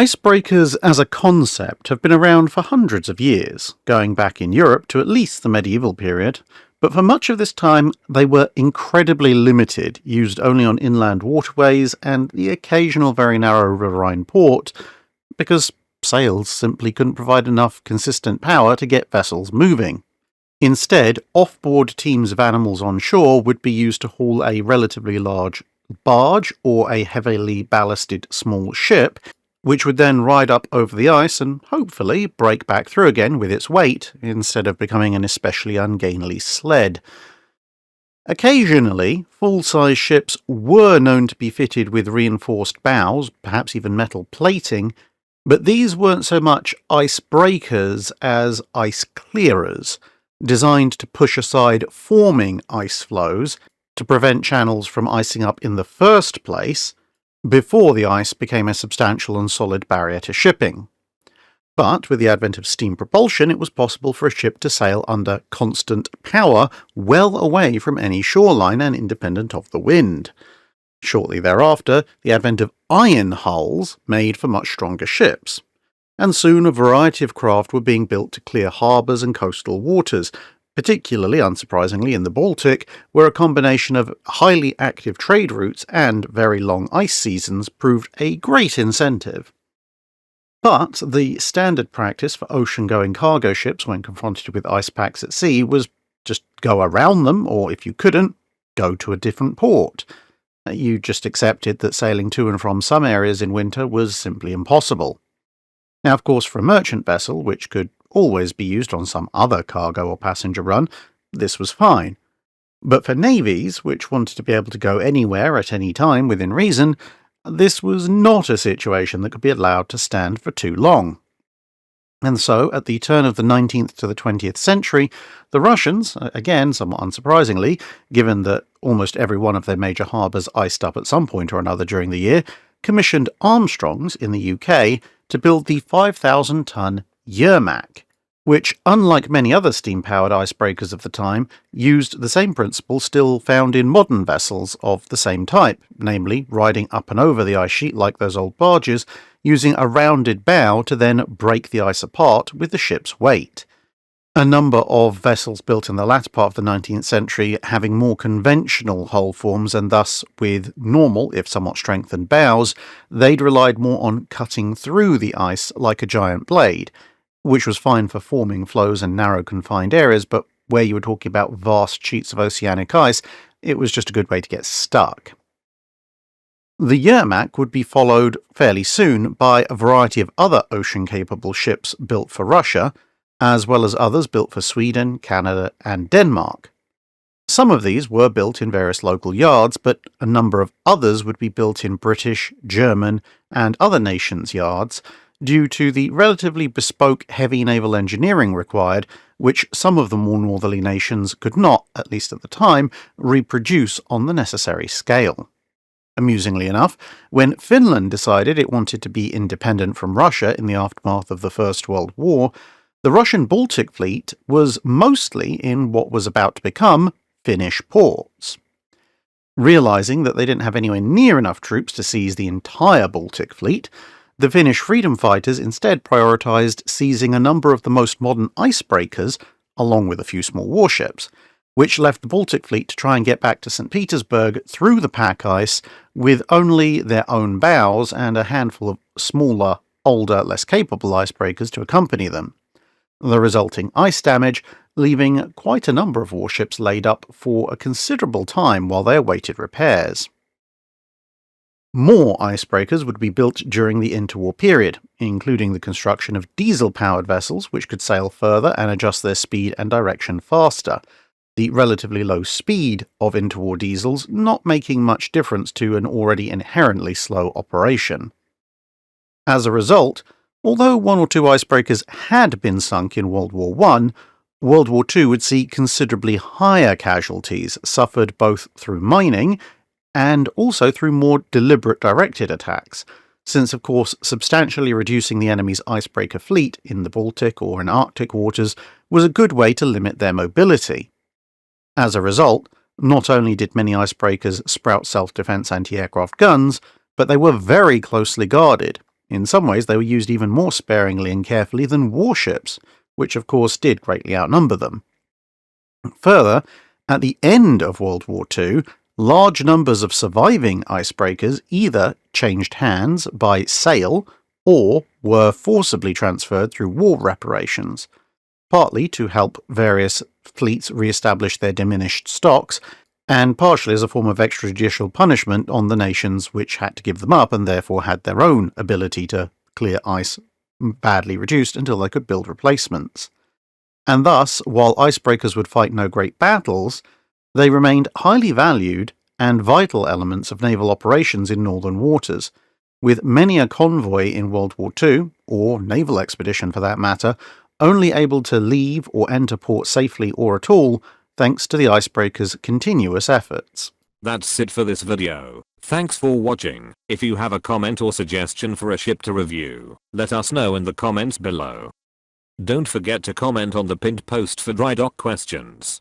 Icebreakers as a concept have been around for hundreds of years, going back in Europe to at least the medieval period, but for much of this time they were incredibly limited, used only on inland waterways and the occasional very narrow riverine port, because sails simply couldn't provide enough consistent power to get vessels moving. Instead, off-board teams of animals on shore would be used to haul a relatively large barge or a heavily ballasted small ship, which would then ride up over the ice and hopefully break back through again with its weight, instead of becoming an especially ungainly sled. Occasionally, full-size ships were known to be fitted with reinforced bows, perhaps even metal plating, but these weren't so much icebreakers as ice clearers, designed to push aside forming ice flows to prevent channels from icing up in the first place, before the ice became a substantial and solid barrier to shipping. But with the advent of steam propulsion, it was possible for a ship to sail under constant power well away from any shoreline and independent of the wind. Shortly thereafter, the advent of iron hulls made for much stronger ships, and soon a variety of craft were being built to clear harbours and coastal waters, particularly, unsurprisingly, in the Baltic, where a combination of highly active trade routes and very long ice seasons proved a great incentive. But the standard practice for ocean-going cargo ships when confronted with ice packs at sea was just go around them, or if you couldn't, go to a different port. You just accepted that sailing to and from some areas in winter was simply impossible. Now, of course, for a merchant vessel, which could always be used on some other cargo or passenger run, this was fine. But for navies, which wanted to be able to go anywhere at any time within reason, this was not a situation that could be allowed to stand for too long. And so, at the turn of the 19th to the 20th century, the Russians, again somewhat unsurprisingly, given that almost every one of their major harbours iced up at some point or another during the year, commissioned Armstrongs in the UK to build the 5,000-ton Yermak, which, unlike many other steam-powered icebreakers of the time, used the same principle still found in modern vessels of the same type, namely riding up and over the ice sheet like those old barges, using a rounded bow to then break the ice apart with the ship's weight. A number of vessels built in the latter part of the 19th century having more conventional hull forms and thus with normal, if somewhat strengthened bows, they'd relied more on cutting through the ice like a giant blade, which was fine for forming flows and narrow confined areas, but where you were talking about vast sheets of oceanic ice, it was just a good way to get stuck. The Yermak would be followed fairly soon by a variety of other ocean-capable ships built for Russia, as well as others built for Sweden, Canada, and Denmark. Some of these were built in various local yards, but a number of others would be built in British, German, and other nations' yards, due to the relatively bespoke heavy naval engineering required, which some of the more northerly nations could not, at least at the time, reproduce on the necessary scale. Amusingly enough, when Finland decided it wanted to be independent from Russia in the aftermath of the First World War, the Russian Baltic fleet was mostly in what was about to become Finnish ports. Realizing that they didn't have anywhere near enough troops to seize the entire Baltic fleet, the Finnish freedom fighters instead prioritized seizing a number of the most modern icebreakers, along with a few small warships, which left the Baltic fleet to try and get back to St. Petersburg through the pack ice with only their own bows and a handful of smaller, older, less capable icebreakers to accompany them. The resulting ice damage leaving quite a number of warships laid up for a considerable time while they awaited repairs. More icebreakers would be built during the interwar period, including the construction of diesel-powered vessels which could sail further and adjust their speed and direction faster, the relatively low speed of interwar diesels not making much difference to an already inherently slow operation. As a result, although one or two icebreakers had been sunk in World War I, World War II would see considerably higher casualties suffered both through mining and also through more deliberate directed attacks, since of course substantially reducing the enemy's icebreaker fleet in the Baltic or in Arctic waters was a good way to limit their mobility. As a result, not only did many icebreakers sprout self-defense anti-aircraft guns, but they were very closely guarded, In some ways, they were used even more sparingly and carefully than warships, which of course did greatly outnumber them. Further, at the end of World War II, large numbers of surviving icebreakers either changed hands by sale or were forcibly transferred through war reparations, partly to help various fleets re-establish their diminished stocks, and partially as a form of extrajudicial punishment on the nations which had to give them up and therefore had their own ability to clear ice badly reduced until they could build replacements. And thus, while icebreakers would fight no great battles, they remained highly valued and vital elements of naval operations in northern waters, with many a convoy in World War II, or naval expedition for that matter, only able to leave or enter port safely or at all thanks to the icebreaker's continuous efforts. That's it for this video. Thanks for watching. If you have a comment or suggestion for a ship to review, let us know in the comments below. Don't forget to comment on the pinned post for dry dock questions.